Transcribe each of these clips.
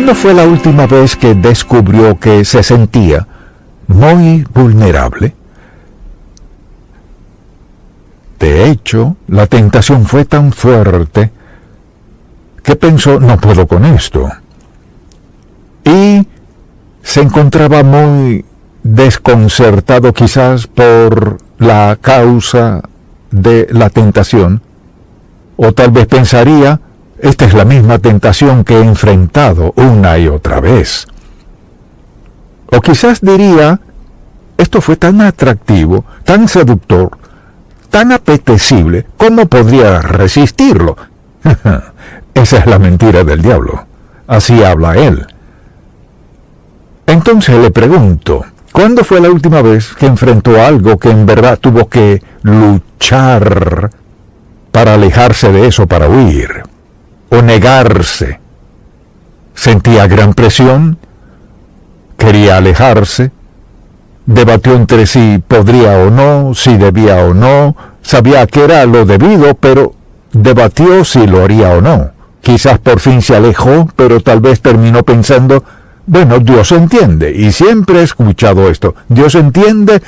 ¿Cuándo fue la última vez que descubrió que se sentía muy vulnerable? De hecho, la tentación fue tan fuerte que pensó, no puedo con esto. Y se encontraba muy desconcertado quizás por la causa de la tentación, o tal vez pensaría, esta es la misma tentación que he enfrentado una y otra vez. O quizás diría, esto fue tan atractivo, tan seductor, tan apetecible, ¿cómo podría resistirlo? Esa es la mentira del diablo. Así habla él. Entonces le pregunto, ¿cuándo fue la última vez que enfrentó algo que en verdad tuvo que luchar para alejarse de eso, para huir? ¿O negarse? ¿Sentía gran presión? ¿Quería alejarse? Debatió entre si podría o no, si debía o no, sabía que era lo debido, pero debatió si lo haría o no. Quizás por fin se alejó, pero tal vez terminó pensando, bueno, Dios entiende, y siempre he escuchado esto, Dios entiende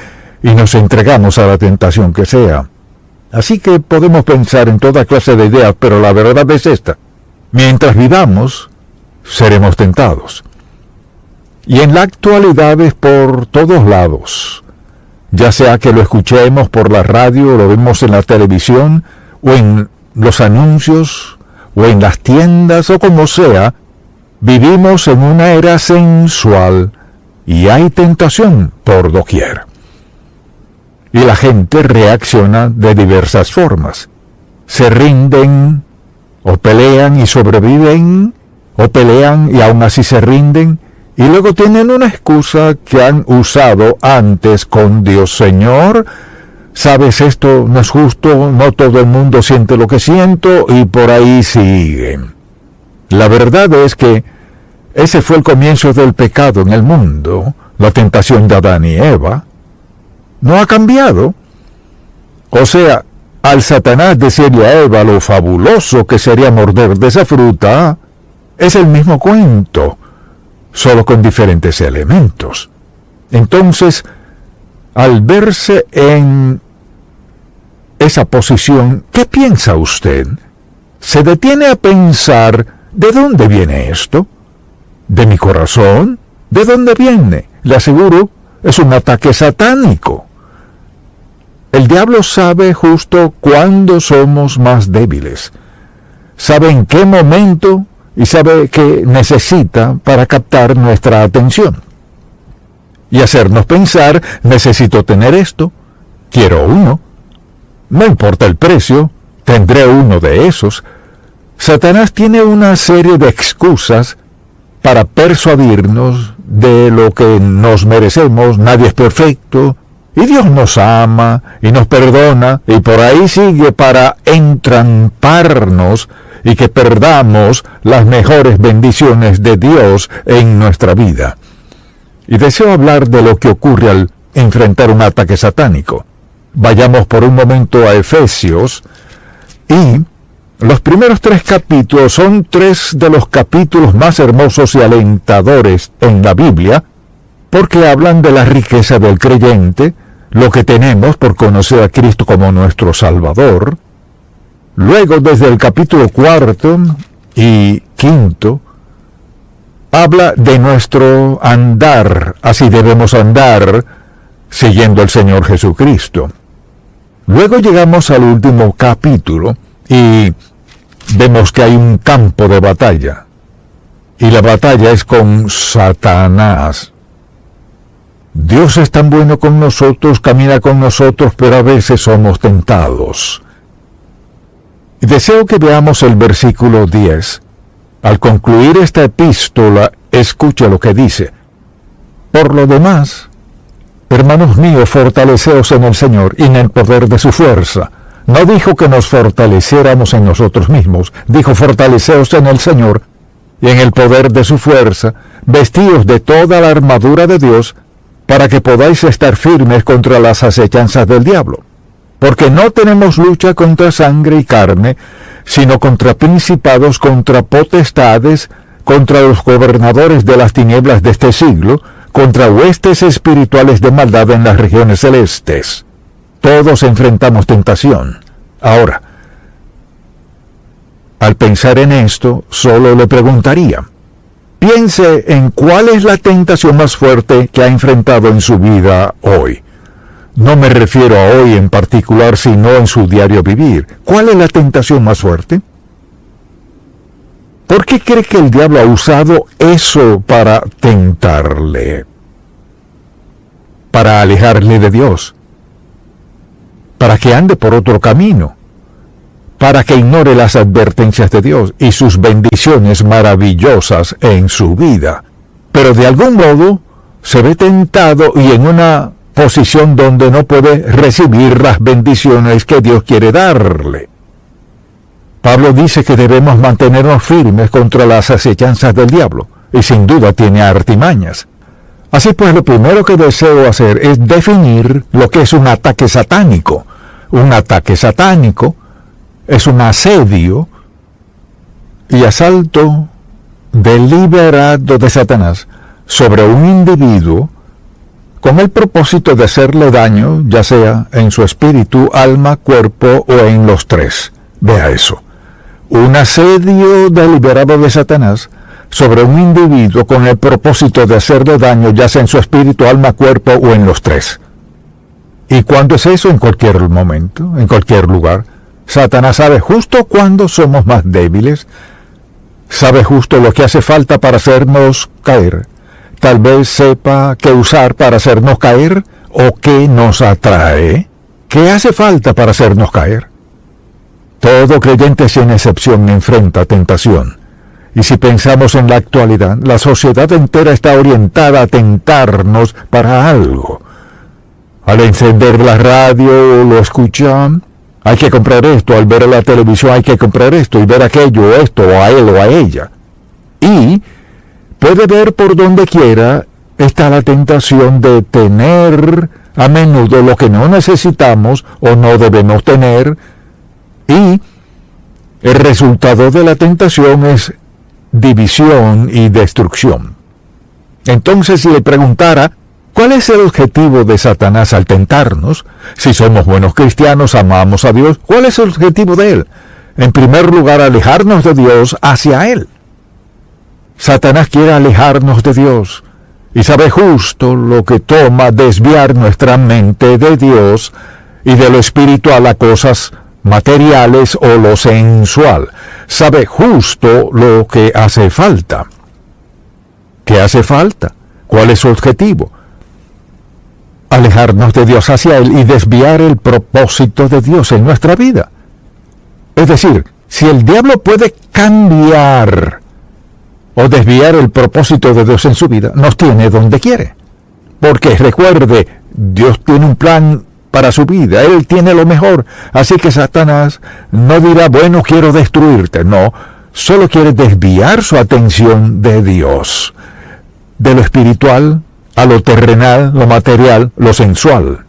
y nos entregamos a la tentación que sea. Así que podemos pensar en toda clase de ideas, pero la verdad es esta. Mientras vivamos, seremos tentados. Y en la actualidad es por todos lados, ya sea que lo escuchemos por la radio, lo vemos en la televisión, o en los anuncios, o en las tiendas, o como sea, vivimos en una era sensual y hay tentación por doquier. Y la gente reacciona de diversas formas. Se rinden, o pelean y sobreviven, o pelean y aún así se rinden, y luego tienen una excusa que han usado antes con Dios. Señor, sabes, esto no es justo, no todo el mundo siente lo que siento, y por ahí siguen. La verdad es que ese fue el comienzo del pecado en el mundo, la tentación de Adán y Eva. No ha cambiado. O sea, al Satanás decirle a Eva lo fabuloso que sería morder de esa fruta, es el mismo cuento, solo con diferentes elementos. Entonces, al verse en esa posición, ¿qué piensa usted? ¿Se detiene a pensar, ¿de dónde viene esto? ¿De mi corazón? ¿De dónde viene? Le aseguro, es un ataque satánico. El diablo sabe justo cuándo somos más débiles. Sabe en qué momento y sabe qué necesita para captar nuestra atención. Y hacernos pensar, necesito tener esto, quiero uno. No importa el precio, tendré uno de esos. Satanás tiene una serie de excusas para persuadirnos de lo que nos merecemos, nadie es perfecto, y Dios nos ama y nos perdona, y por ahí sigue para entramparnos y que perdamos las mejores bendiciones de Dios en nuestra vida. Y deseo hablar de lo que ocurre al enfrentar un ataque satánico. Vayamos por un momento a Efesios, y los primeros 3 capítulos son 3 de los capítulos más hermosos y alentadores en la Biblia, porque hablan de la riqueza del creyente, lo que tenemos por conocer a Cristo como nuestro Salvador. Luego, desde el capítulo 4 y 5, habla de nuestro andar, así debemos andar, siguiendo al Señor Jesucristo. Luego llegamos al último capítulo, y vemos que hay un campo de batalla, y la batalla es con Satanás. Dios es tan bueno con nosotros, camina con nosotros, pero a veces somos tentados. Y deseo que veamos el versículo 10. Al concluir esta epístola, escucha lo que dice. Por lo demás, hermanos míos, fortaleceos en el Señor y en el poder de su fuerza. No dijo que nos fortaleciéramos en nosotros mismos, dijo fortaleceos en el Señor y en el poder de su fuerza, vestíos de toda la armadura de Dios, para que podáis estar firmes contra las acechanzas del diablo. Porque no tenemos lucha contra sangre y carne, sino contra principados, contra potestades, contra los gobernadores de las tinieblas de este siglo, contra huestes espirituales de maldad en las regiones celestes. Todos enfrentamos tentación. Ahora, al pensar en esto, solo le preguntaría, piense en cuál es la tentación más fuerte que ha enfrentado en su vida hoy. No me refiero a hoy en particular, sino en su diario vivir. ¿Cuál es la tentación más fuerte? ¿Por qué cree que el diablo ha usado eso para tentarle? Para alejarle de Dios. Para que ande por otro camino. Para que ignore las advertencias de Dios y sus bendiciones maravillosas en su vida. Pero de algún modo se ve tentado y en una posición donde no puede recibir las bendiciones que Dios quiere darle. Pablo dice que debemos mantenernos firmes contra las acechanzas del diablo, y sin duda tiene artimañas. Así pues, lo primero que deseo hacer es definir lo que es un ataque satánico. Un ataque satánico es un asedio y asalto deliberado de Satanás sobre un individuo con el propósito de hacerle daño, ya sea en su espíritu, alma, cuerpo o en los tres. Vea eso. Un asedio deliberado de Satanás sobre un individuo con el propósito de hacerle daño, ya sea en su espíritu, alma, cuerpo o en los tres. ¿Y cuándo es eso? En cualquier momento, en cualquier lugar. Satanás sabe justo cuándo somos más débiles, sabe justo lo que hace falta para hacernos caer. Tal vez sepa qué usar para hacernos caer o qué nos atrae. ¿Qué hace falta para hacernos caer? Todo creyente sin excepción enfrenta tentación. Y si pensamos en la actualidad, la sociedad entera está orientada a tentarnos para algo. Al encender la radio lo escuchan, hay que comprar esto, al ver la televisión hay que comprar esto y ver aquello, esto, o a él o a ella. Y puede ver por donde quiera, está la tentación de tener a menudo lo que no necesitamos o no debemos tener, y el resultado de la tentación es división y destrucción. Entonces, si le preguntara, ¿cuál es el objetivo de Satanás al tentarnos? Si somos buenos cristianos, amamos a Dios, ¿cuál es el objetivo de él? En primer lugar, alejarnos de Dios hacia él. Satanás quiere alejarnos de Dios y sabe justo lo que toma desviar nuestra mente de Dios y de lo espiritual a cosas materiales o lo sensual. Sabe justo lo que hace falta. ¿Qué hace falta? ¿Cuál es su objetivo? Alejarnos de Dios hacia él y desviar el propósito de Dios en nuestra vida. Es decir, si el diablo puede cambiar o desviar el propósito de Dios en su vida, nos tiene donde quiere. Porque recuerde, Dios tiene un plan para su vida, Él tiene lo mejor. Así que Satanás no dirá, bueno, quiero destruirte. No, solo quiere desviar su atención de Dios, de lo espiritual a lo terrenal, lo material, lo sensual.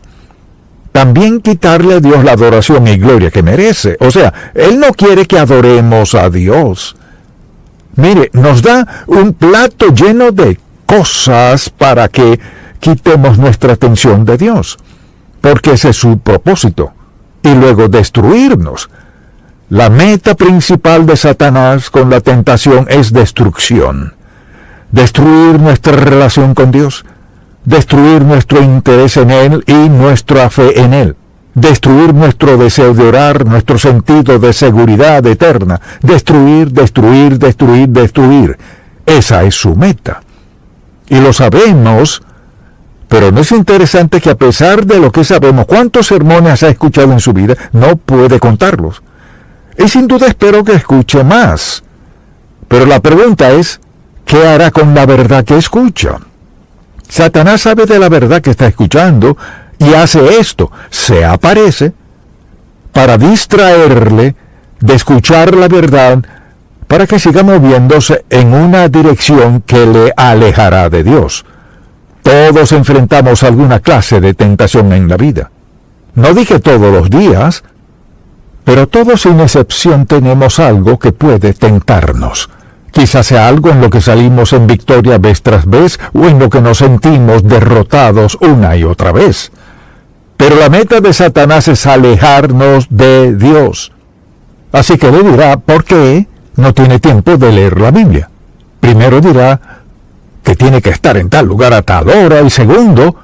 También quitarle a Dios la adoración y gloria que merece. O sea, Él no quiere que adoremos a Dios. Mire, nos da un plato lleno de cosas para que quitemos nuestra atención de Dios, porque ese es su propósito, y luego destruirnos. La meta principal de Satanás con la tentación es destrucción. Destruir nuestra relación con Dios, destruir nuestro interés en Él y nuestra fe en Él, destruir nuestro deseo de orar, nuestro sentido de seguridad eterna, destruir, destruir, destruir, destruir. Esa es su meta. Y lo sabemos, pero no es interesante que a pesar de lo que sabemos, cuántos sermones ha escuchado en su vida, no puede contarlos. Y sin duda espero que escuche más. Pero la pregunta es, ¿qué hará con la verdad que escucha? Satanás sabe de la verdad que está escuchando y hace esto, se aparece para distraerle de escuchar la verdad, para que siga moviéndose en una dirección que le alejará de Dios. Todos enfrentamos alguna clase de tentación en la vida. No dije todos los días, pero todos sin excepción tenemos algo que puede tentarnos, Quizás sea algo en lo que salimos en victoria vez tras vez o en lo que nos sentimos derrotados una y otra vez. Pero la meta de Satanás es alejarnos de Dios. Así que le dirá por qué no tiene tiempo de leer la Biblia. Primero dirá que tiene que estar en tal lugar a tal hora, y segundo,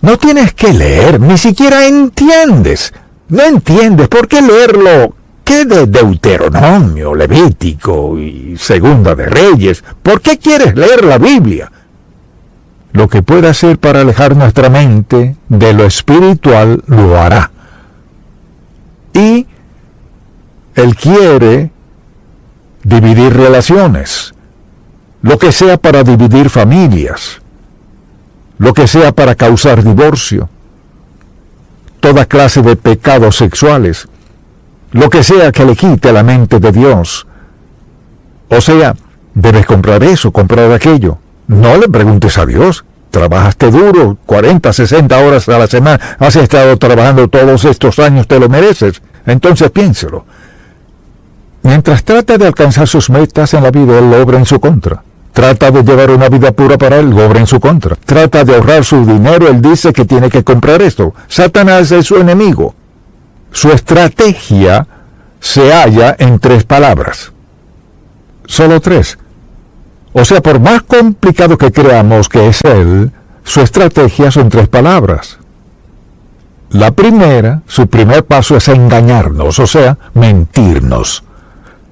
no tienes que leer, ni siquiera entiendes. No entiendes, ¿por qué leerlo? ¿Qué de Deuteronomio, Levítico y Segunda de Reyes? ¿Por qué quieres leer la Biblia? Lo que pueda hacer para alejar nuestra mente de lo espiritual, lo hará. Y Él quiere dividir relaciones, lo que sea para dividir familias, lo que sea para causar divorcio, toda clase de pecados sexuales, lo que sea que le quite la mente de Dios. O sea, debes comprar eso, comprar aquello. No le preguntes a Dios. Trabajaste duro, 40, 60 horas a la semana, has estado trabajando todos estos años, te lo mereces. Entonces piénselo. Mientras trata de alcanzar sus metas en la vida, él obra en su contra. Trata de llevar una vida pura para él, obra en su contra. Trata de ahorrar su dinero, él dice que tiene que comprar esto. Satanás es su enemigo. Su estrategia se halla en 3 palabras. Solo 3. O sea, por más complicado que creamos que es él, su estrategia son 3 palabras. La primera, su primer paso es engañarnos, o sea, mentirnos.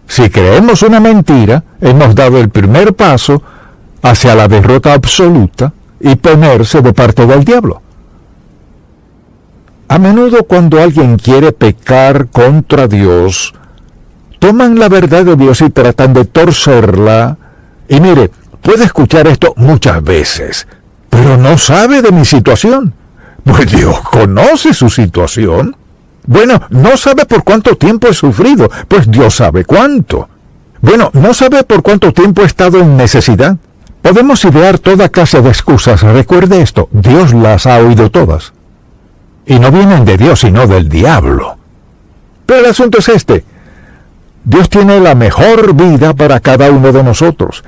Si creemos una mentira, hemos dado el primer paso hacia la derrota absoluta y ponerse de parte del diablo. A menudo cuando alguien quiere pecar contra Dios, toman la verdad de Dios y tratan de torcerla. Y mire, puede escuchar esto muchas veces, pero no sabe de mi situación. Pues Dios conoce su situación. Bueno, no sabe por cuánto tiempo he sufrido, pues Dios sabe cuánto. Bueno, no sabe por cuánto tiempo he estado en necesidad. Podemos idear toda clase de excusas. Recuerde esto, Dios las ha oído todas. Y no vienen de Dios, sino del diablo. Pero el asunto es este. Dios tiene la mejor vida para cada uno de nosotros.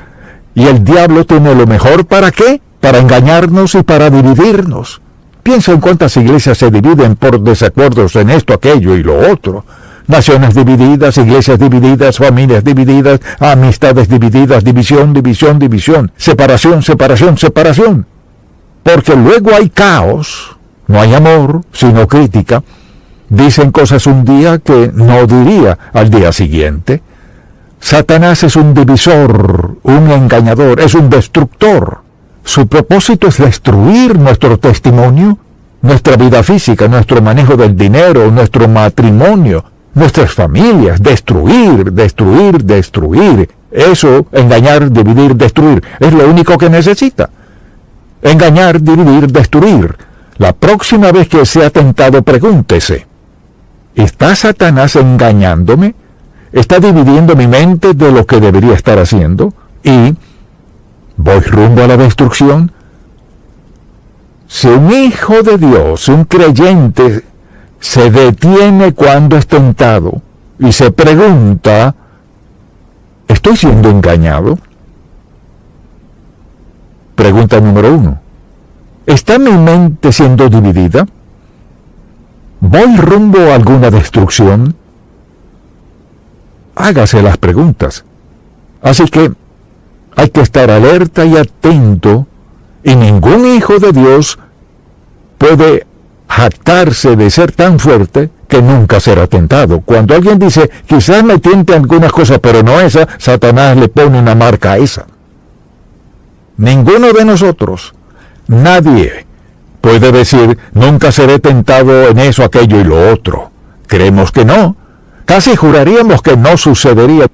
Y el diablo tiene lo mejor ¿para qué? Para engañarnos y para dividirnos. Piensa en cuántas iglesias se dividen por desacuerdos en esto, aquello y lo otro. Naciones divididas, iglesias divididas, familias divididas, amistades divididas, división, división, división, separación, separación, separación. Porque luego hay caos, no hay amor, sino crítica. Dicen cosas un día que no diría al día siguiente. Satanás es un divisor, un engañador, es un destructor. Su propósito es destruir nuestro testimonio, nuestra vida física, nuestro manejo del dinero, nuestro matrimonio, nuestras familias. Destruir, destruir, destruir. Eso, engañar, dividir, destruir, es lo único que necesita. Engañar, dividir, destruir. La próxima vez que sea tentado, pregúntese: ¿está Satanás engañándome? ¿Está dividiendo mi mente de lo que debería estar haciendo? ¿Y voy rumbo a la destrucción? Si un hijo de Dios, un creyente, se detiene cuando es tentado y se pregunta: ¿estoy siendo engañado? Pregunta número 1. ¿Está mi mente siendo dividida? ¿Voy rumbo a alguna destrucción? Hágase las preguntas. Así que hay que estar alerta y atento, y ningún hijo de Dios puede jactarse de ser tan fuerte que nunca será tentado. Cuando alguien dice, quizás me tiente algunas cosas, pero no esa, Satanás le pone una marca a esa. Ninguno de nosotros, nadie, puede decir, nunca seré tentado en eso, aquello y lo otro. Creemos que no. Casi juraríamos que no sucedería.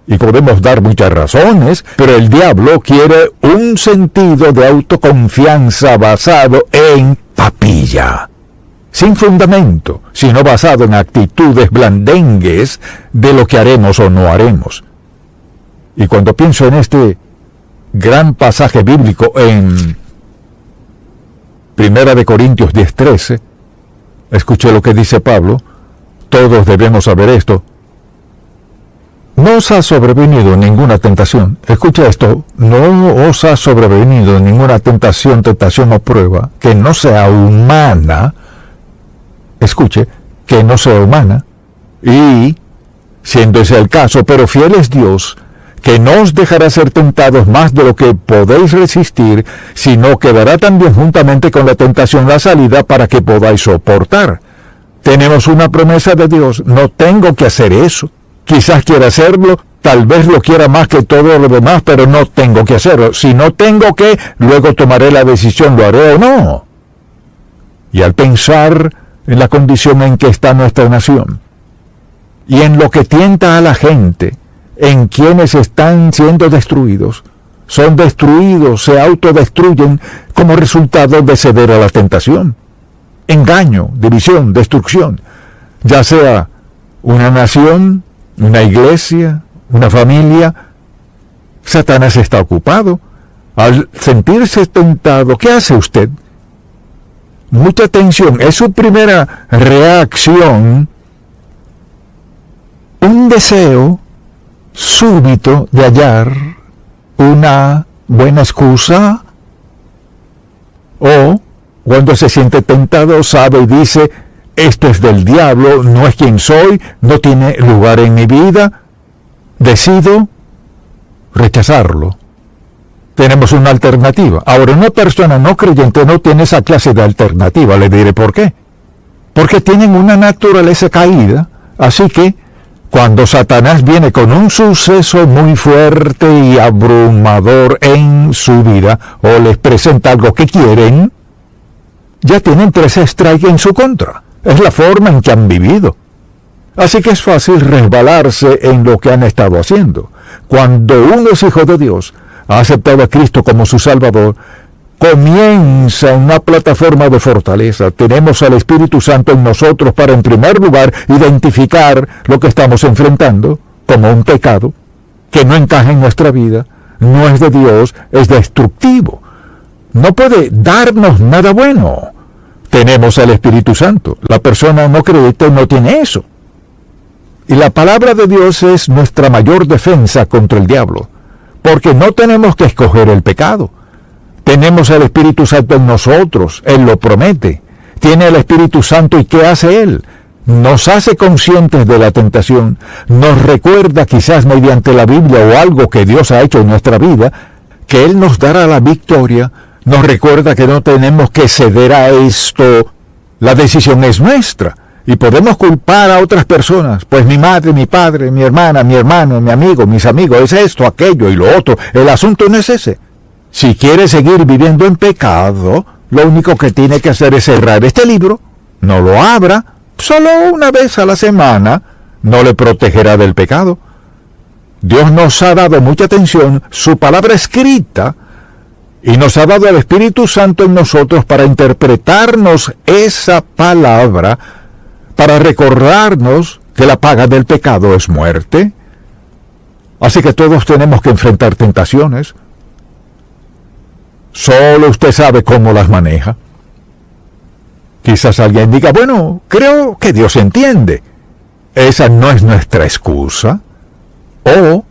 Y podemos dar muchas razones, pero el diablo quiere un sentido de autoconfianza basado en papilla, sin fundamento, sino basado en actitudes blandengues de lo que haremos o no haremos. Y cuando pienso en este gran pasaje bíblico en 1 Corintios 10:13, escuché lo que dice Pablo. Todos debemos saber esto. No os ha sobrevenido ninguna tentación. Escucha esto. No os ha sobrevenido ninguna tentación o prueba que no sea humana. Escuche, que no sea humana. Y, siendo ese el caso, pero fiel es Dios, que no os dejará ser tentados más de lo que podéis resistir, sino que dará también juntamente con la tentación la salida para que podáis soportar. Tenemos una promesa de Dios. No tengo que hacer eso. Quizás quiera hacerlo, tal vez lo quiera más que todo lo demás, pero no tengo que hacerlo. Si no tengo que, luego tomaré la decisión, lo haré o no. Y al pensar en la condición en que está nuestra nación, y en lo que tienta a la gente, en quienes están siendo destruidos, son destruidos, se autodestruyen como resultado de ceder a la tentación. Engaño, división, destrucción, ya sea una nación, una iglesia, una familia. Satanás está ocupado. Al sentirse tentado, ¿qué hace usted? Mucha tensión. Es su primera reacción. Un deseo súbito de hallar una buena excusa. O cuando se siente tentado, sabe y dice: esto es del diablo, no es quien soy, no tiene lugar en mi vida. Decido rechazarlo. Tenemos una alternativa. Ahora, una persona no creyente no tiene esa clase de alternativa. Le diré por qué. Porque tienen una naturaleza caída. Así que, cuando Satanás viene con un suceso muy fuerte y abrumador en su vida, o les presenta algo que quieren, ya tienen 3 strikes en su contra. Es la forma en que han vivido. Así que es fácil resbalarse en lo que han estado haciendo. Cuando uno es hijo de Dios, ha aceptado a Cristo como su Salvador, comienza una plataforma de fortaleza. Tenemos al Espíritu Santo en nosotros para, en primer lugar, identificar lo que estamos enfrentando como un pecado que no encaja en nuestra vida, no es de Dios, es destructivo. No puede darnos nada bueno. Tenemos al Espíritu Santo. La persona no creyente no tiene eso. Y la palabra de Dios es nuestra mayor defensa contra el diablo, porque no tenemos que escoger el pecado. Tenemos al Espíritu Santo en nosotros. Él lo promete. Tiene el Espíritu Santo, ¿y qué hace Él? Nos hace conscientes de la tentación. Nos recuerda, quizás mediante la Biblia o algo que Dios ha hecho en nuestra vida, que Él nos dará la victoria. Nos recuerda que no tenemos que ceder a esto. La decisión es nuestra. Y podemos culpar a otras personas. Pues mi madre, mi padre, mi hermana, mi hermano, mi amigo, mis amigos, es esto, aquello y lo otro. El asunto no es ese. Si quiere seguir viviendo en pecado, lo único que tiene que hacer es cerrar este libro. No lo abra. Solo una vez a la semana. No le protegerá del pecado. Dios nos ha dado mucha atención, su palabra escrita, y nos ha dado el Espíritu Santo en nosotros para interpretarnos esa palabra, para recordarnos que la paga del pecado es muerte. Así que todos tenemos que enfrentar tentaciones. Solo usted sabe cómo las maneja. Quizás alguien diga: bueno, creo que Dios entiende. Esa no es nuestra excusa o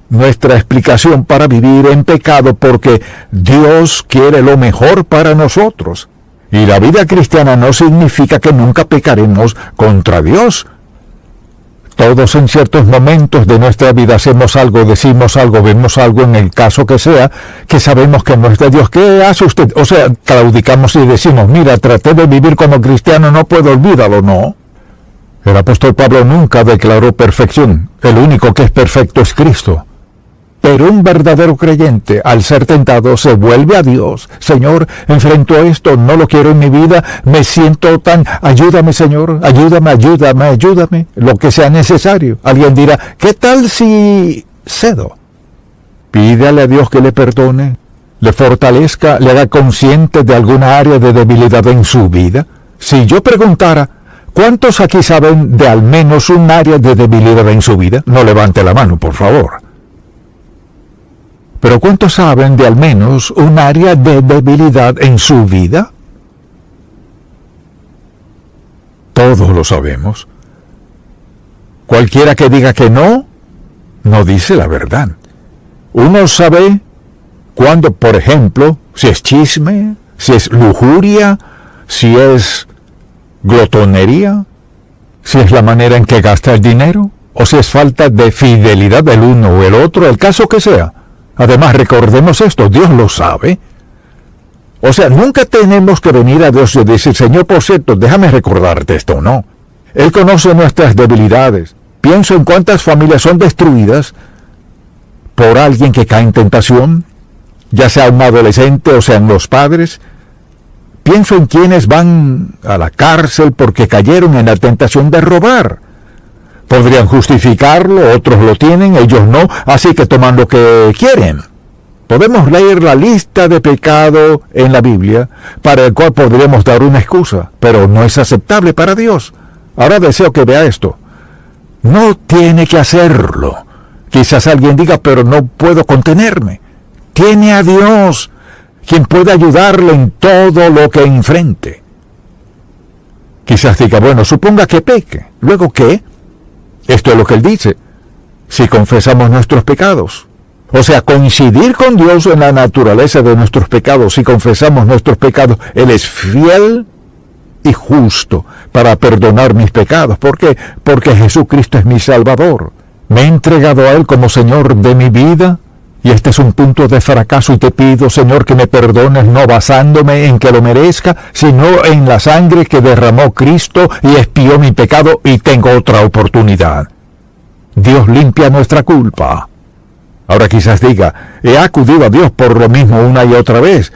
nuestra explicación para vivir en pecado, porque Dios quiere lo mejor para nosotros. Y la vida cristiana no significa que nunca pecaremos contra Dios. Todos en ciertos momentos de nuestra vida hacemos algo, decimos algo, vemos algo, en el caso que sea, que sabemos que no es de Dios. ¿Qué hace usted? O sea, claudicamos y decimos: mira, traté de vivir como cristiano, no puedo, olvídalo. No. El apóstol Pablo nunca declaró perfección. El único que es perfecto es Cristo. Pero un verdadero creyente, al ser tentado, se vuelve a Dios. Señor, enfrento esto, no lo quiero en mi vida, me siento tan... Ayúdame, Señor, ayúdame, lo que sea necesario. Alguien dirá: ¿qué tal si cedo? Pídale a Dios que le perdone, le fortalezca, le haga consciente de alguna área de debilidad en su vida. Si yo preguntara: ¿cuántos aquí saben de al menos un área de debilidad en su vida? No levante la mano, por favor. Pero ¿cuántos saben de al menos un área de debilidad en su vida? Todos lo sabemos. Cualquiera que diga que no, no dice la verdad. Uno sabe cuando, por ejemplo, si es chisme, si es lujuria, si es glotonería, si es la manera en que gasta el dinero, o si es falta de fidelidad del uno o el otro, el caso que sea. Además, recordemos esto, Dios lo sabe. O sea, nunca tenemos que venir a Dios y decir, Señor, por cierto, déjame recordarte esto, no. Él conoce nuestras debilidades. Pienso en cuántas familias son destruidas por alguien que cae en tentación, ya sea un adolescente o sean los padres. Pienso en quienes van a la cárcel porque cayeron en la tentación de robar. Podrían justificarlo, otros lo tienen, ellos no, así que toman lo que quieren. Podemos leer la lista de pecado en la Biblia, para el cual podríamos dar una excusa, pero no es aceptable para Dios. Ahora deseo que vea esto. No tiene que hacerlo. Quizás alguien diga, pero no puedo contenerme. Tiene a Dios, quien puede ayudarle en todo lo que enfrente. Quizás diga, bueno, suponga que peque. ¿Luego qué? Esto es lo que él dice. Si confesamos nuestros pecados. O sea, coincidir con Dios en la naturaleza de nuestros pecados. Si confesamos nuestros pecados, Él es fiel y justo para perdonar mis pecados. ¿Por qué? Porque Jesucristo es mi Salvador. Me he entregado a Él como Señor de mi vida. Y este es un punto de fracaso y te pido, Señor, que me perdones, no basándome en que lo merezca, sino en la sangre que derramó Cristo y expió mi pecado y tengo otra oportunidad. Dios limpia nuestra culpa. Ahora quizás diga, he acudido a Dios por lo mismo una y otra vez.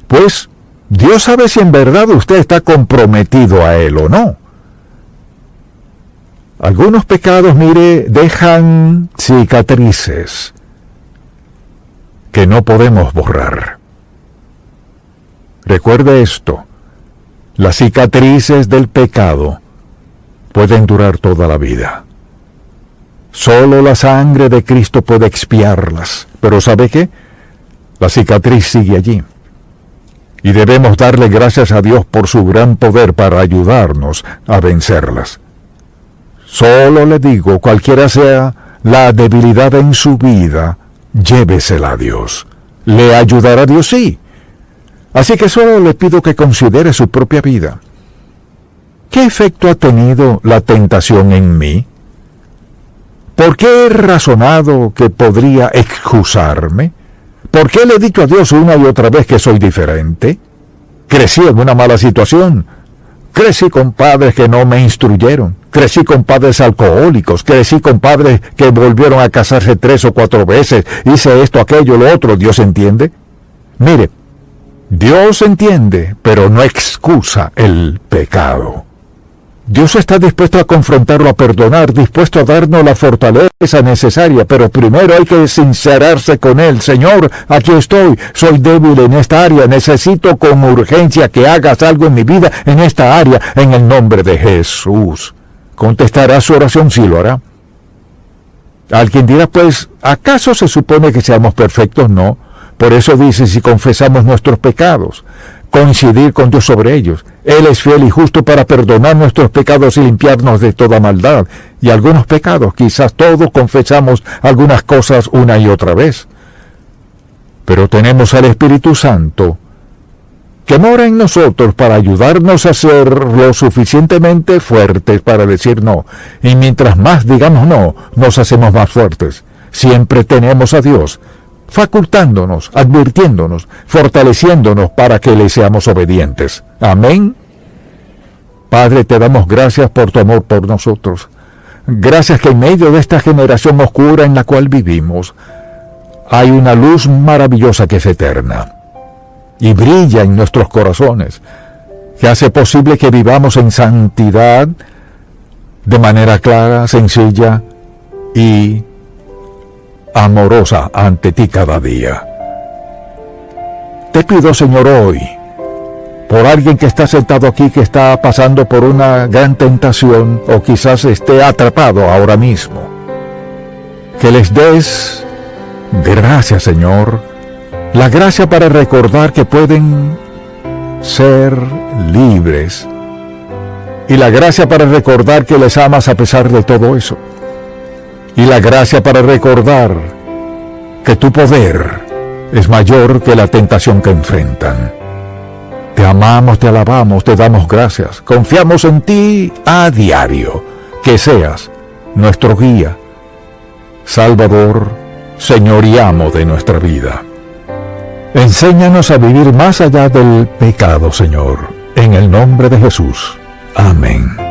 Pues Dios sabe si en verdad usted está comprometido a Él o no. Algunos pecados, mire, dejan cicatrices que no podemos borrar. Recuerde esto, las cicatrices del pecado pueden durar toda la vida. Solo la sangre de Cristo puede expiarlas. Pero ¿sabe qué? La cicatriz sigue allí. Y debemos darle gracias a Dios por su gran poder para ayudarnos a vencerlas. Solo le digo, cualquiera sea la debilidad en su vida, llévesela a Dios. ¿Le ayudará Dios? Sí. Así que solo le pido que considere su propia vida. ¿Qué efecto ha tenido la tentación en mí? ¿Por qué he razonado que podría excusarme? ¿Por qué le he dicho a Dios una y otra vez que soy diferente? Crecí en una mala situación. Crecí con padres que no me instruyeron. Crecí con padres alcohólicos. Crecí con padres que volvieron a casarse 3 o 4 veces. Hice esto, aquello, lo otro. ¿Dios entiende? Mire, Dios entiende, pero no excusa el pecado. Dios está dispuesto a confrontarlo, a perdonar, dispuesto a darnos la fortaleza necesaria, pero primero hay que sincerarse con Él. Señor, aquí estoy, soy débil en esta área, necesito con urgencia que hagas algo en mi vida, en esta área, en el nombre de Jesús. ¿Contestará su oración? Sí lo hará. Alguien dirá, pues, ¿acaso se supone que seamos perfectos? No. Por eso dice, si confesamos nuestros pecados, coincidir con Dios sobre ellos. Él es fiel y justo para perdonar nuestros pecados y limpiarnos de toda maldad. Y algunos pecados, quizás todos confesamos algunas cosas una y otra vez. Pero tenemos al Espíritu Santo que mora en nosotros para ayudarnos a ser lo suficientemente fuertes para decir no. Y mientras más digamos no, nos hacemos más fuertes. Siempre tenemos a Dios facultándonos, advirtiéndonos, fortaleciéndonos para que le seamos obedientes. Amén. Padre, te damos gracias por tu amor por nosotros. Gracias que en medio de esta generación oscura en la cual vivimos, hay una luz maravillosa que es eterna y brilla en nuestros corazones, que hace posible que vivamos en santidad de manera clara, sencilla y amorosa ante ti cada día. Te pido, Señor, hoy, por alguien que está sentado aquí, que está pasando por una gran tentación, o quizás esté atrapado ahora mismo, que les des gracia, Señor, la gracia para recordar que pueden ser libres, y la gracia para recordar que les amas a pesar de todo eso. y la gracia para recordar que tu poder es mayor que la tentación que enfrentan. Te amamos, te alabamos, te damos gracias. Confiamos en ti a diario. Que seas nuestro guía, Salvador, Señor y amo de nuestra vida. Enséñanos a vivir más allá del pecado, Señor. En el nombre de Jesús. Amén.